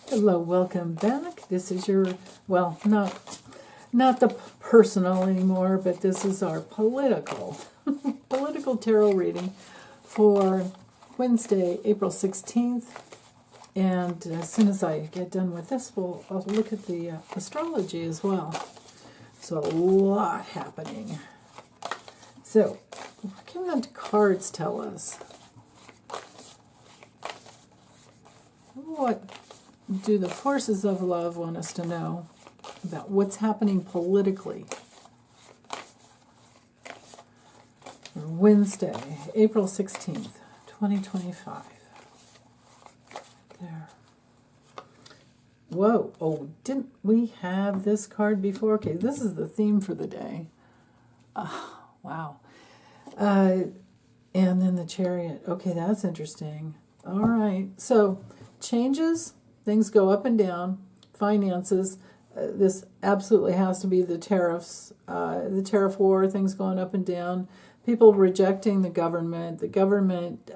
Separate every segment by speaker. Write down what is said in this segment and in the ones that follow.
Speaker 1: Hello, welcome back. This is your, well, not the personal anymore, but this is our political tarot reading for Wednesday, April 16th. And as soon as I get done with this, I'll look at the astrology as well. So a lot happening. So, what can the cards tell us? What do the forces of love want us to know about what's happening politically? Wednesday, April 16th, 2025. There. Whoa. Oh, didn't we have this card before? Okay, this is the theme for the day. Wow. And then the Chariot. Okay, that's interesting. All right. So, changes. Things go up and down. Finances. This absolutely has to be the tariffs, the tariff war, things going up and down. People rejecting the government. The government,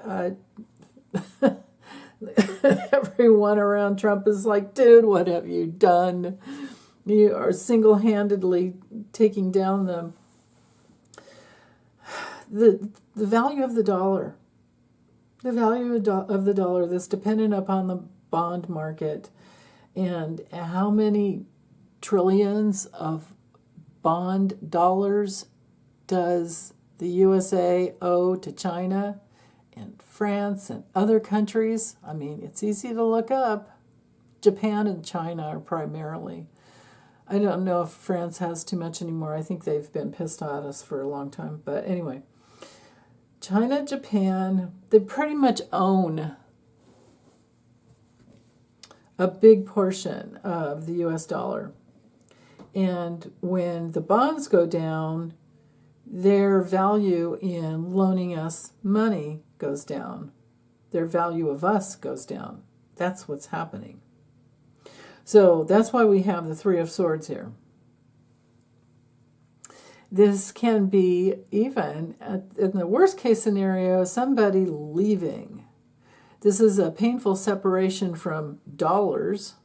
Speaker 1: everyone around Trump is like, dude, what have you done? You are single-handedly taking down the value of the dollar. The value of the dollar that's dependent upon the bond market, and how many trillions of bond dollars does the USA owe to China and France and other countries? I mean, it's easy to look up. Japan and China are primarily. I don't know if France has too much anymore. I think they've been pissed at us for a long time. But anyway, China, Japan, they pretty much own a big portion of the US dollar. And when the bonds go down, their value in loaning us money goes down. Their value of us goes down. That's what's happening. So that's why we have the Three of Swords here. This can be even, in the worst case scenario, somebody leaving. This is a painful separation from dollars,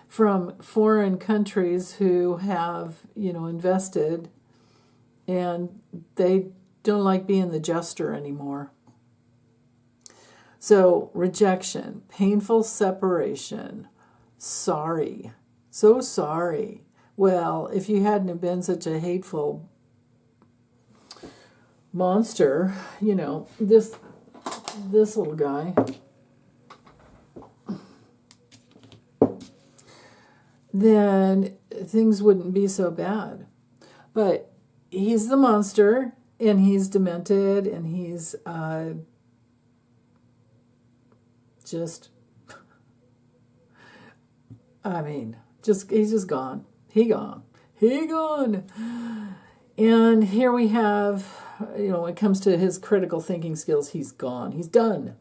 Speaker 1: from foreign countries who have, invested, and they don't like being the jester anymore. So, rejection, painful separation, sorry, so sorry. Well, if you hadn't have been such a hateful monster, this little guy, then things wouldn't be so bad. But he's the monster, and he's demented, and he's he's just gone. He gone. And here we have, when it comes to his critical thinking skills, he's gone. He's done.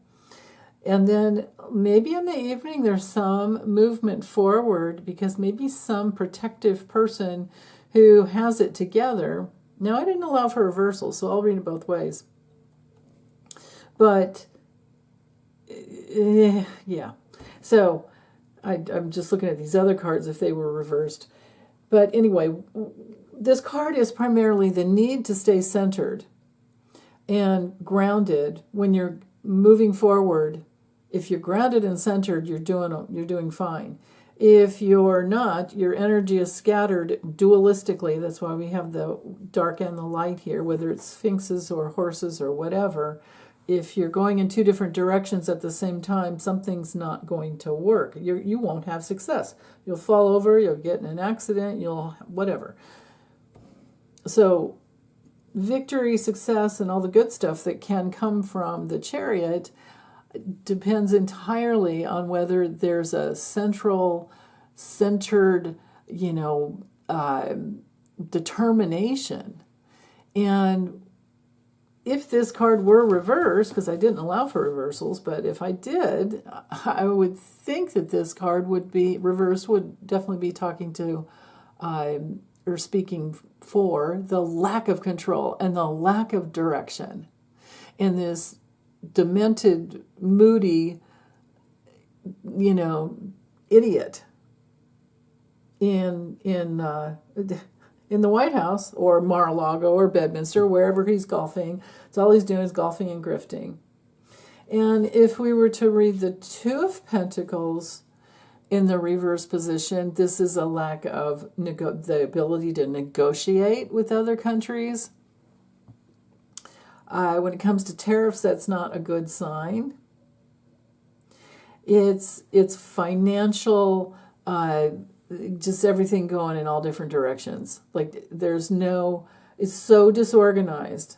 Speaker 1: And then maybe in the evening there's some movement forward, because maybe some protective person who has it together. Now, I didn't allow for reversal, so I'll read it both ways. But, yeah. So, I'm just looking at these other cards if they were reversed. But anyway, this card is primarily the need to stay centered and grounded when you're moving forward. If you're grounded and centered, you're doing fine. If you're not, your energy is scattered dualistically. That's why we have the dark and the light here, whether it's sphinxes or horses or whatever. If you're going in two different directions at the same time, something's not going to work. You won't have success. You'll fall over, you'll get in an accident, whatever. So victory, success, and all the good stuff that can come from the Chariot depends entirely on whether there's a centered, determination. And if this card were reversed, because I didn't allow for reversals, but if I did, I would think that this card would be reversed, would definitely be talking to or speaking for the lack of control and the lack of direction in this demented, moody, idiot in the White House or Mar-a-Lago or Bedminster, wherever he's golfing. It's all he's doing is golfing and grifting. And if we were to read the Two of Pentacles in the reverse position, this is a lack of the ability to negotiate with other countries. When it comes to tariffs, that's not a good sign. It's financial, just everything going in all different directions. Like it's so disorganized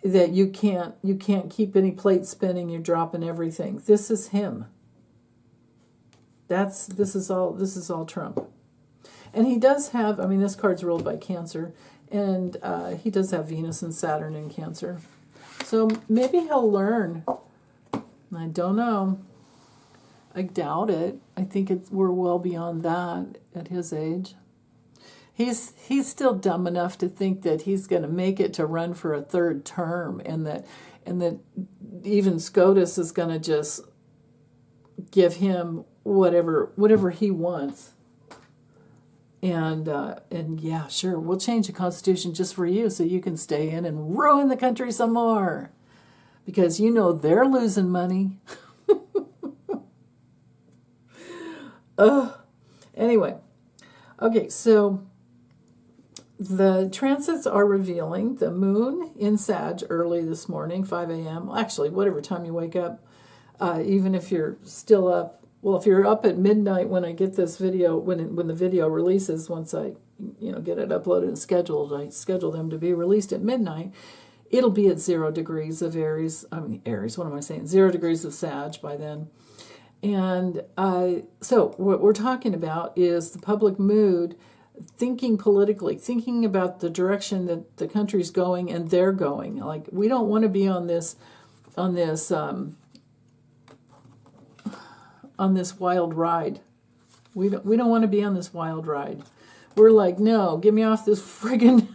Speaker 1: that you can't keep any plates spinning. You're dropping everything. This is him. This is all Trump. And he does have, I mean, this card's ruled by Cancer, and he does have Venus and Saturn in Cancer. So maybe he'll learn. I don't know. I doubt it. I think we're well beyond that at his age. He's still dumb enough to think that he's going to make it to run for a third term, and that even SCOTUS is going to just give him whatever he wants. And yeah, sure, we'll change the Constitution just for you so you can stay in and ruin the country some more. Because they're losing money. Anyway, okay, so the transits are revealing the moon in Sag early this morning, 5 a.m. Actually, whatever time you wake up, even if you're still up. Well, if you're up at midnight when I get this video, when the video releases, once I get it uploaded and scheduled, I schedule them to be released at midnight. It'll be at 0 degrees of Aries. Aries. What am I saying? 0 degrees of Sag by then. And so what we're talking about is the public mood, thinking politically, thinking about the direction that the country's going and they're going. Like, we don't want to be on this wild ride. We don't want to be on this wild ride. We're like, no, get me off this friggin'.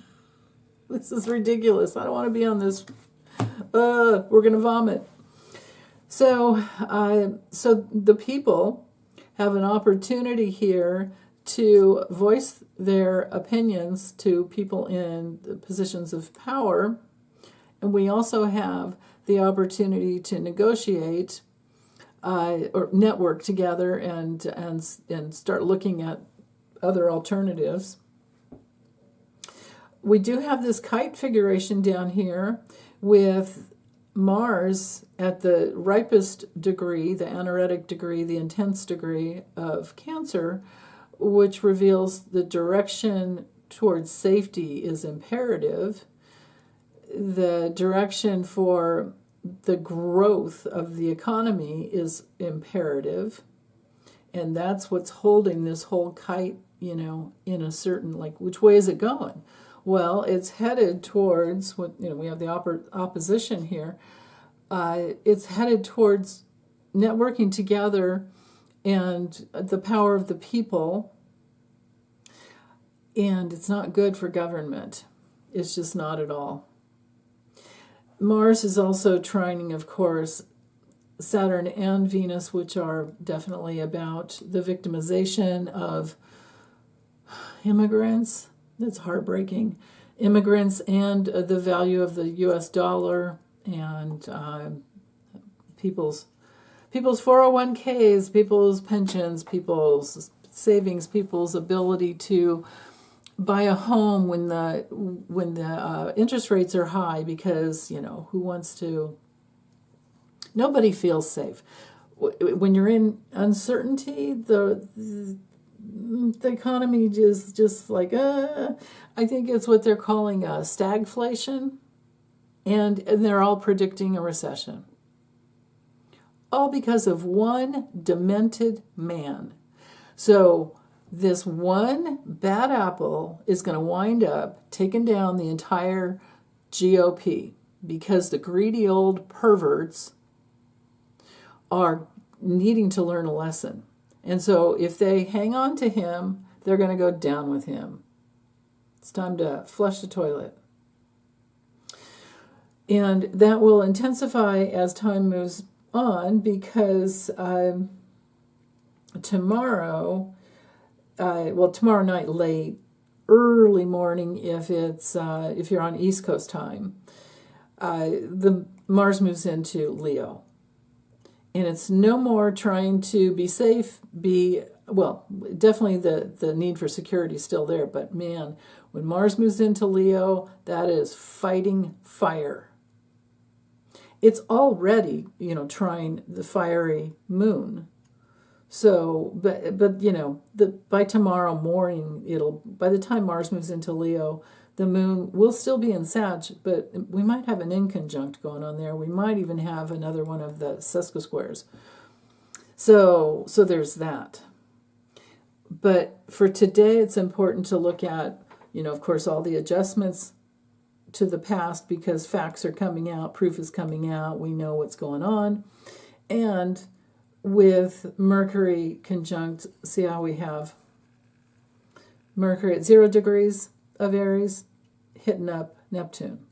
Speaker 1: This is ridiculous. I don't want to be on this. We're gonna vomit. So the people have an opportunity here to voice their opinions to people in the positions of power, and we also have the opportunity to negotiate or network together and start looking at other alternatives. We do have this kite figuration down here with Mars at the ripest degree, the anaretic degree, the intense degree of Cancer, which reveals the direction towards safety is imperative. The direction for the growth of the economy is imperative. And that's what's holding this whole kite, in a certain, which way is it going? Well, it's headed towards we have the opposition here. It's headed towards networking together and the power of the people. And it's not good for government. It's just not at all. Mars is also trining, of course, Saturn and Venus, which are definitely about the victimization of immigrants. That's heartbreaking. Immigrants and the value of the U.S. dollar and people's 401ks, people's pensions, people's savings, people's ability to buy a home when the interest rates are high, because who wants to? Nobody feels safe when you're in uncertainty. The economy is just like, I think it's what they're calling a stagflation, and they're all predicting a recession. All because of one demented man. So this one bad apple is going to wind up taking down the entire GOP, because the greedy old perverts are needing to learn a lesson. And so if they hang on to him, they're going to go down with him. It's time to flush the toilet. And that will intensify as time moves on, because tomorrow, tomorrow night late, early morning if you're on East Coast time, the Mars moves into Leo. And it's no more trying to be safe, definitely the need for security is still there, but man, when Mars moves into Leo, that is fighting fire. It's already, trying the fiery moon. So, but by tomorrow morning, by the time Mars moves into Leo, the moon will still be in Sag, but we might have an inconjunct going on there. We might even have another one of the sesquisquares. So there's that. But for today, it's important to look at, of course, all the adjustments to the past, because facts are coming out, proof is coming out, we know what's going on. And with Mercury conjunct, see how we have Mercury at 0 degrees of Aries hitting up Neptune.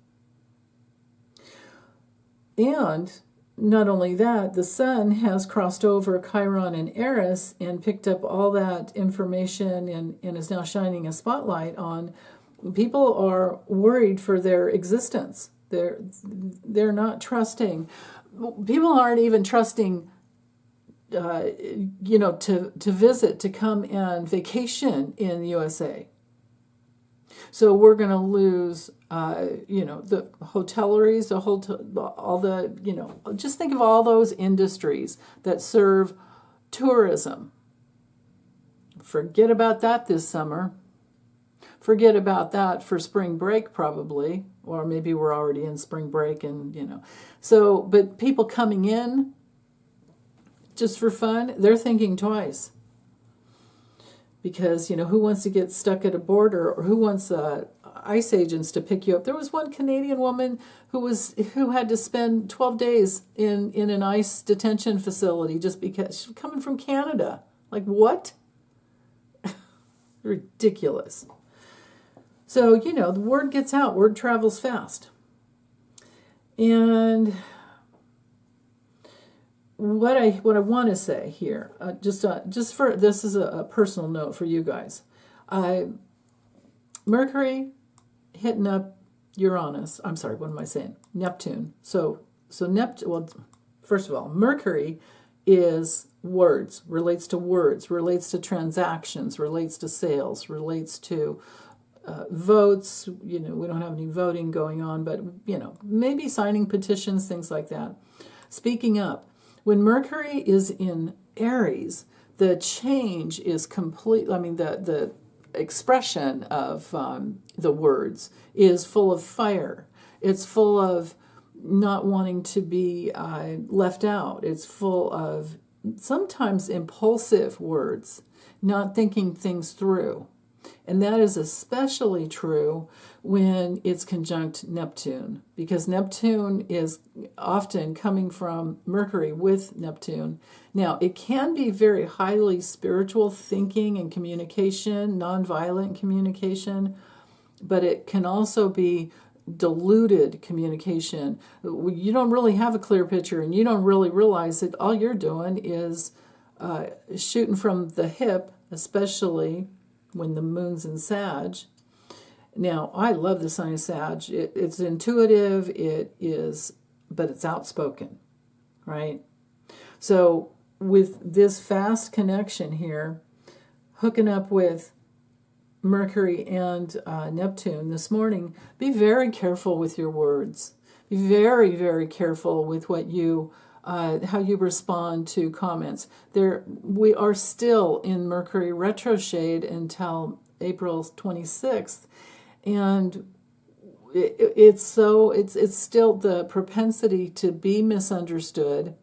Speaker 1: And not only that, the Sun has crossed over Chiron and Eris and picked up all that information and is now shining a spotlight on. People are worried for their existence. They're not trusting. People aren't even trusting to visit, to come and vacation in the USA. So we're going to lose, the hoteleries, all the, just think of all those industries that serve tourism. Forget about that this summer. Forget about that for spring break probably, or maybe we're already in spring break and, So, but people coming in just for fun, they're thinking twice. Because, who wants to get stuck at a border, or who wants ICE agents to pick you up? There was one Canadian woman who had to spend 12 days in an ICE detention facility just because she's coming from Canada. Like, what? Ridiculous. So, the word gets out. Word travels fast. And what I want to say here, just for this is a personal note for you guys. Mercury hitting up Uranus. I'm sorry, what am I saying? Neptune. So Neptune. Well, first of all, Mercury is words, relates to transactions, relates to sales, relates to votes. We don't have any voting going on, but maybe signing petitions, things like that. Speaking up. When Mercury is in Aries, the change is complete. I mean, the expression of the words is full of fire. It's full of not wanting to be left out. It's full of sometimes impulsive words, not thinking things through. And that is especially true when it's conjunct Neptune, because Neptune is often coming from Mercury with Neptune. Now, it can be very highly spiritual thinking and communication, nonviolent communication, but it can also be diluted communication. You don't really have a clear picture, and you don't really realize that all you're doing is shooting from the hip, especially when the moon's in Sag. Now, I love the sign of Sag. It's intuitive, but it's outspoken, right? So with this fast connection here, hooking up with Mercury and Neptune this morning, be very careful with your words. Be very, very careful with what how you respond to comments. We are still in Mercury retrograde until April 26th, and it's still the propensity to be misunderstood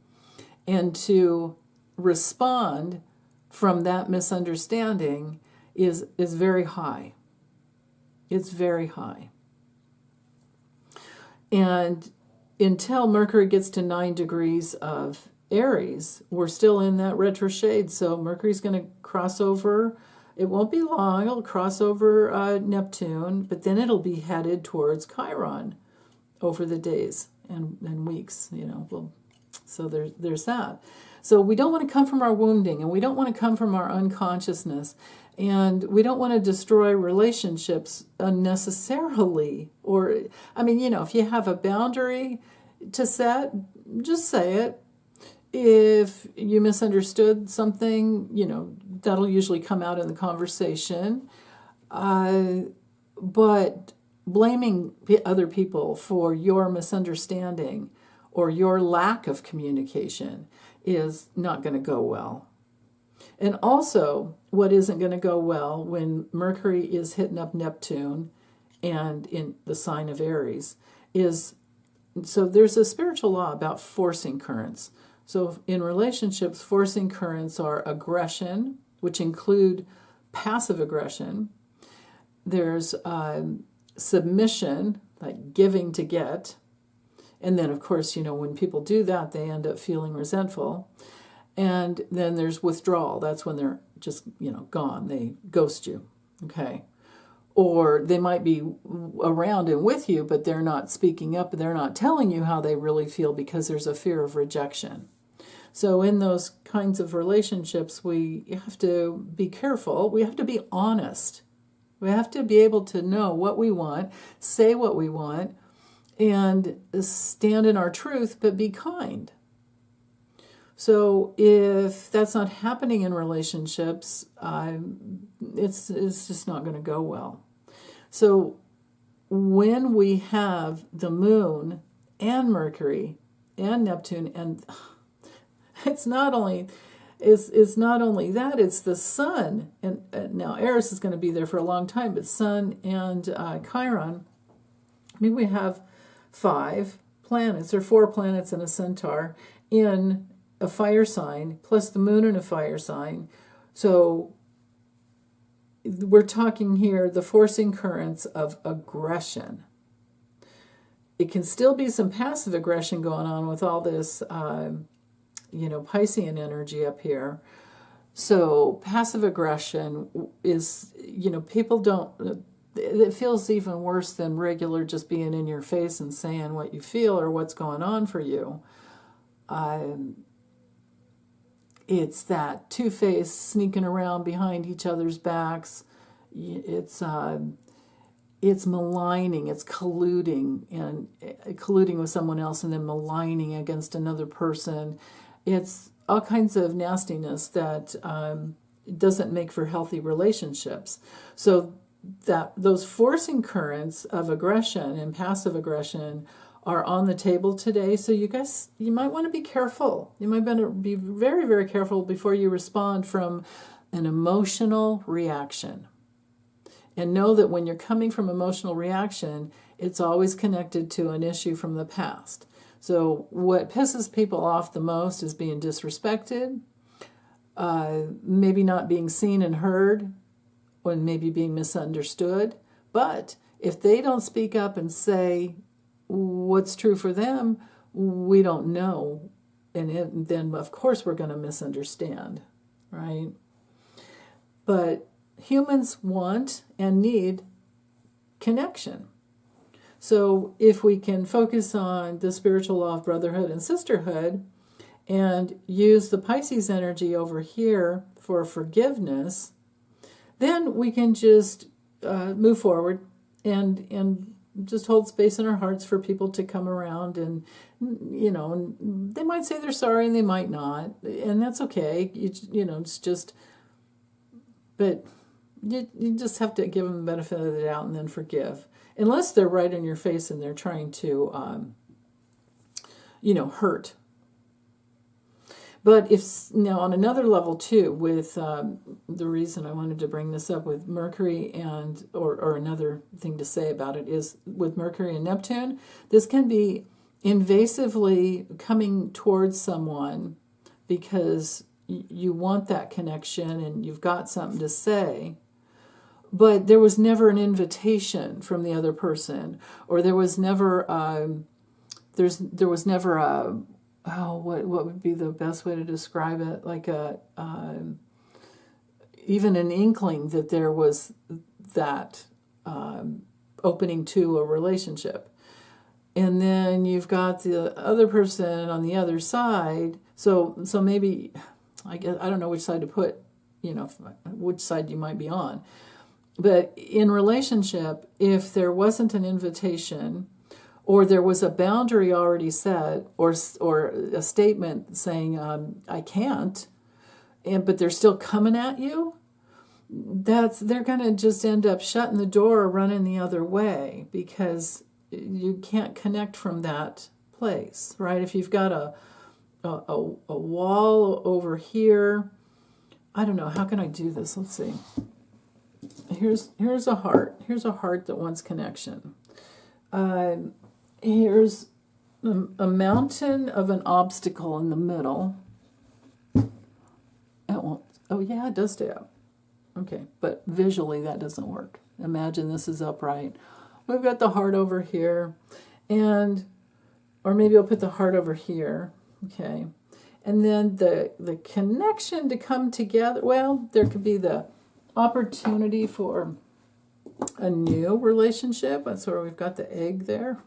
Speaker 1: and to respond from that misunderstanding is very high. It's very high. And until Mercury gets to 9 degrees of Aries, we're still in that retrograde. So Mercury's going to cross over. It won't be long. It'll cross over Neptune, but then it'll be headed towards Chiron over the days and weeks. So there's that. So we don't want to come from our wounding, and we don't want to come from our unconsciousness, and we don't want to destroy relationships unnecessarily. Or, I mean, if you have a boundary to set, just say it. If you misunderstood something, that'll usually come out in the conversation. But blaming other people for your misunderstanding or your lack of communication is not going to go well. And also, what isn't going to go well when Mercury is hitting up Neptune and in the sign of Aries is, so there's a spiritual law about forcing currents. So in relationships, forcing currents are aggression, which include passive aggression. There's submission, like giving to get. And then, of course, when people do that, they end up feeling resentful. And then there's withdrawal. That's when they're just, gone. They ghost you, okay? Or they might be around and with you, but they're not speaking up, and they're not telling you how they really feel because there's a fear of rejection. So in those kinds of relationships, we have to be careful. We have to be honest. We have to be able to know what we want, say what we want, and stand in our truth, but be kind. So if that's not happening in relationships, it's just not going to go well. So when we have the moon and Mercury and Neptune, and it's not only that, it's the sun, and now Eris is going to be there for a long time, but Sun and Chiron, we have 5 planets, or 4 planets in a centaur in a fire sign, plus the moon in a fire sign. So we're talking here the forcing currents of aggression. It can still be some passive aggression going on with all this, Piscean energy up here. So passive aggression is, people don't, it feels even worse than regular just being in your face and saying what you feel or what's going on for you. It's that two-faced sneaking around behind each other's backs. It's maligning, it's colluding, and colluding with someone else and then maligning against another person. It's all kinds of nastiness that doesn't make for healthy relationships. So that those forcing currents of aggression and passive aggression are on the table today. So you might want to be careful. You might want to be very, very careful before you respond from an emotional reaction. And know that when you're coming from emotional reaction, it's always connected to an issue from the past. So what pisses people off the most is being disrespected, maybe not being seen and heard, or maybe being misunderstood. But if they don't speak up and say what's true for them, we don't know. And then, of course, we're going to misunderstand, right? But humans want and need connection. So if we can focus on the spiritual law of brotherhood and sisterhood and use the Pisces energy over here for forgiveness, then we can just move forward and just hold space in our hearts for people to come around, and they might say they're sorry and they might not, and that's okay. It's just, but you just have to give them the benefit of the doubt and then forgive, unless they're right in your face and they're trying to hurt. But now on another level too, with the reason I wanted to bring this up with Mercury or another thing to say about it is with Mercury and Neptune, this can be invasively coming towards someone because you want that connection and you've got something to say, but there was never an invitation from the other person, or there was never there was never a what would be the best way to describe it? Like even an inkling that there was that opening to a relationship. And then you've got the other person on the other side So maybe, I guess, I don't know which side to put, which side you might be on. But in relationship, if there wasn't an invitation, or there was a boundary already set, or a statement saying, I can't, but they're still coming at you, they're going to just end up shutting the door or running the other way, because you can't connect from that place, right? If you've got a wall over here, I don't know, how can I do this? Let's see. Here's a heart. Here's a heart that wants connection. Here's a mountain of an obstacle in the middle. It won't. Oh yeah, it does stay up. Okay, but visually that doesn't work. Imagine this is upright. We've got the heart over here, or maybe I'll put the heart over here. Okay, and then the connection to come together. Well, there could be the opportunity for a new relationship. That's where we've got the egg there.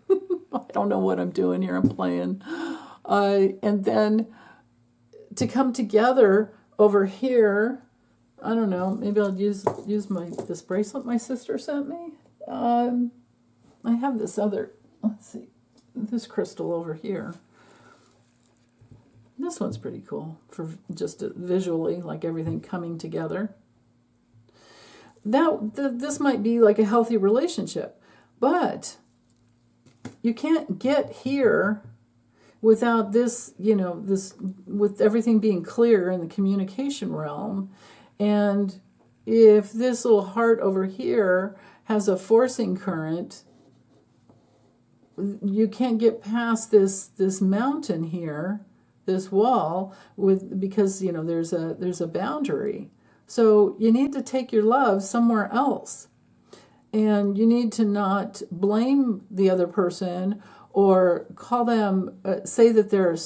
Speaker 1: I don't know what I'm doing here. I'm playing. And then to come together over here, I don't know, maybe I'll use this bracelet my sister sent me. I have this other, let's see, this crystal over here. This one's pretty cool for just visually, like everything coming together. This might be like a healthy relationship, but you can't get here without this, with everything being clear in the communication realm. And if this little heart over here has a forcing current, you can't get past this mountain here, this wall, because there's a boundary. So you need to take your love somewhere else. And you need to not blame the other person or call them, say that they're,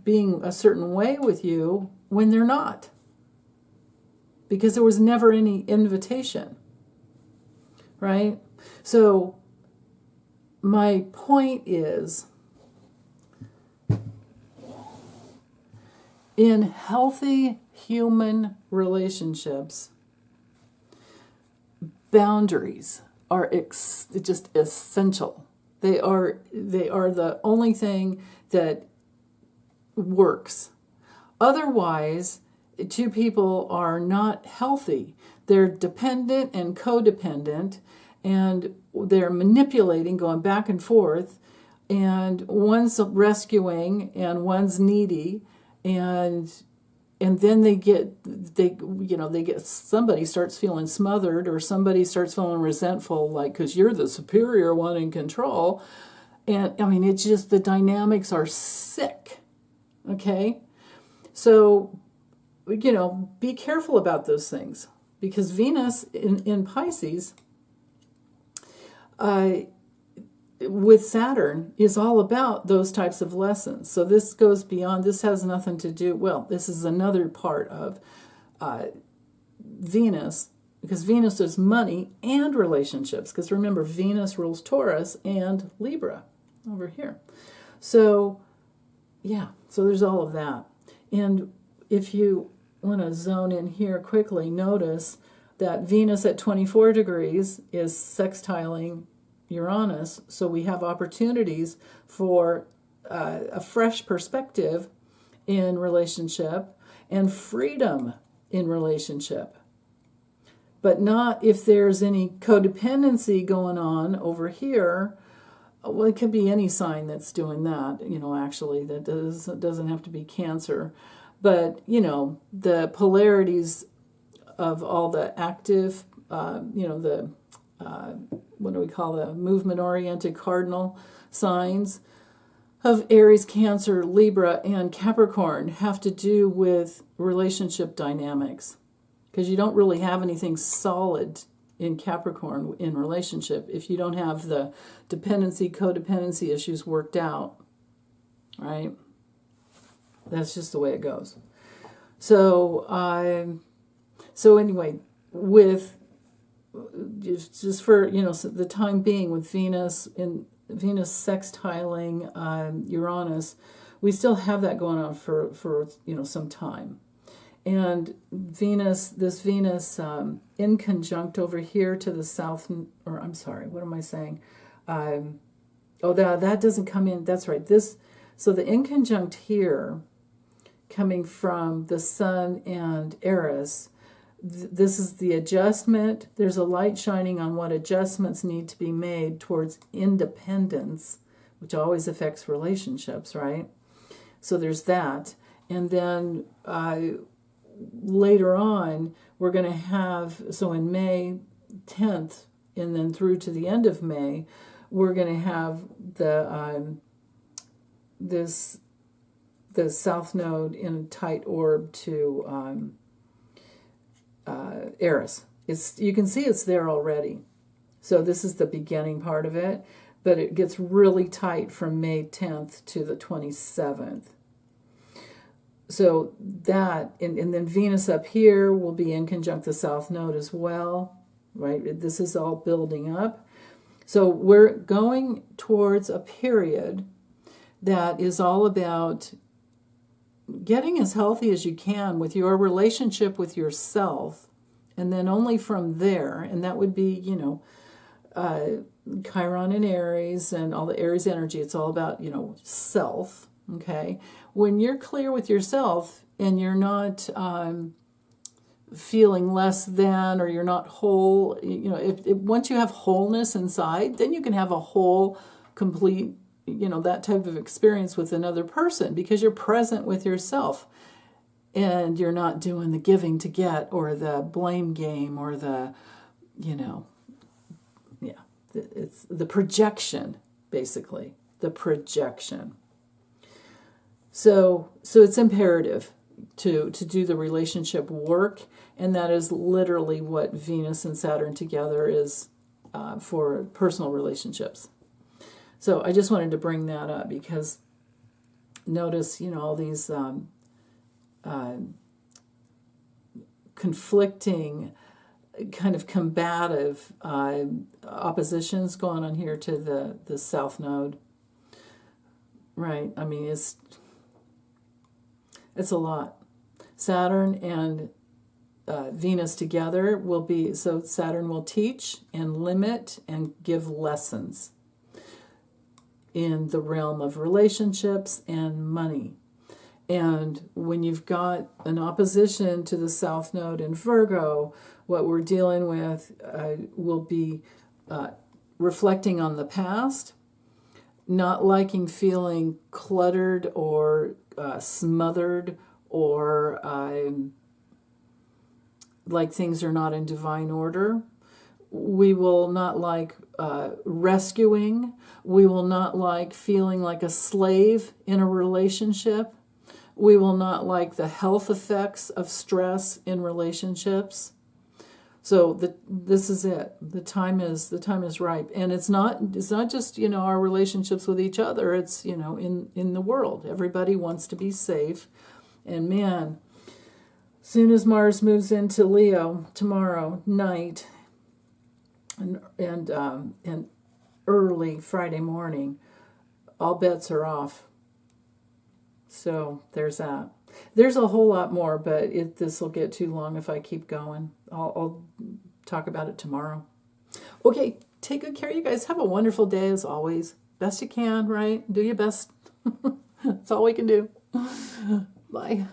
Speaker 1: being a certain way with you when they're not. Because there was never any invitation. Right? So my point is, in healthy human relationships, boundaries are just essential. They are the only thing that works. Otherwise, two people are not healthy. They're dependent and codependent, and they're manipulating, going back and forth, and one's rescuing and one's needy, and then they get somebody starts feeling smothered, or somebody starts feeling resentful, like, because you're the superior one in control. And I mean, it's just, the dynamics are sick. Okay? So, be careful about those things, because Venus in Pisces with Saturn is all about those types of lessons. So this goes beyond, this has nothing to do, well, this is another part of Venus, because Venus is money and relationships, because remember, Venus rules Taurus and Libra over here. So, yeah, so there's all of that. And if you want to zone in here quickly, notice that Venus at 24 degrees is sextiling Uranus, so we have opportunities for a fresh perspective in relationship and freedom in relationship. But not if there's any codependency going on over here. Well, it could be any sign that's doing that, actually, that doesn't have to be Cancer. But, the polarities of all the active, what do we call the movement-oriented cardinal signs of Aries, Cancer, Libra, and Capricorn have to do with relationship dynamics. Because you don't really have anything solid in Capricorn in relationship if you don't have the dependency, codependency issues worked out, right? That's just the way it goes. So anyway, with just for the time being, with Venus sextiling Uranus, we still have that going on for some time. And this Venus in conjunct over here to the south, or I'm sorry, what am I saying? That doesn't come in. That's right. So the in conjunct here, coming from the Sun and Eris, this is the adjustment. There's a light shining on what adjustments need to be made towards independence, which always affects relationships, right? So there's that. And then later on, we're going to have, so in May 10th, and then through to the end of May, we're going to have the South Node in a tight orb to Eris. You can see it's there already. So this is the beginning part of it, but it gets really tight from May 10th to the 27th. So that, and then Venus up here will be in conjunct the South Node as well, right? This is all building up. So we're going towards a period that is all about getting as healthy as you can with your relationship with yourself, and then only from there, and that would be, Chiron and Aries and all the Aries energy, it's all about, self, okay? When you're clear with yourself and you're not feeling less than, or you're not whole, once you have wholeness inside, then you can have a whole, complete, that type of experience with another person, because you're present with yourself and you're not doing the giving to get, or the blame game, or the, it's the projection, basically, the projection. So it's imperative to do the relationship work, and that is literally what Venus and Saturn together is for personal relationships. So I just wanted to bring that up, because notice, all these conflicting, kind of combative oppositions going on here to the South Node. Right? I mean, it's a lot. Saturn and Venus together will be, so Saturn will teach and limit and give lessons in the realm of relationships and money. And when you've got an opposition to the South Node in Virgo, what we're dealing with will be reflecting on the past, not liking feeling cluttered or smothered, or like things are not in divine order. We will not like rescuing. We will not like feeling like a slave in a relationship. We will not like the health effects of stress in relationships. So this is it. The time is ripe, and it's not just our relationships with each other. It's in the world. Everybody wants to be safe, and man, soon as Mars moves into Leo tomorrow night, and early Friday morning, all bets are off. So there's that. There's a whole lot more, but this will get too long if I keep going. I'll talk about it tomorrow. Okay, take good care, you guys. Have a wonderful day as always. Best you can, right? Do your best. That's all we can do. Bye.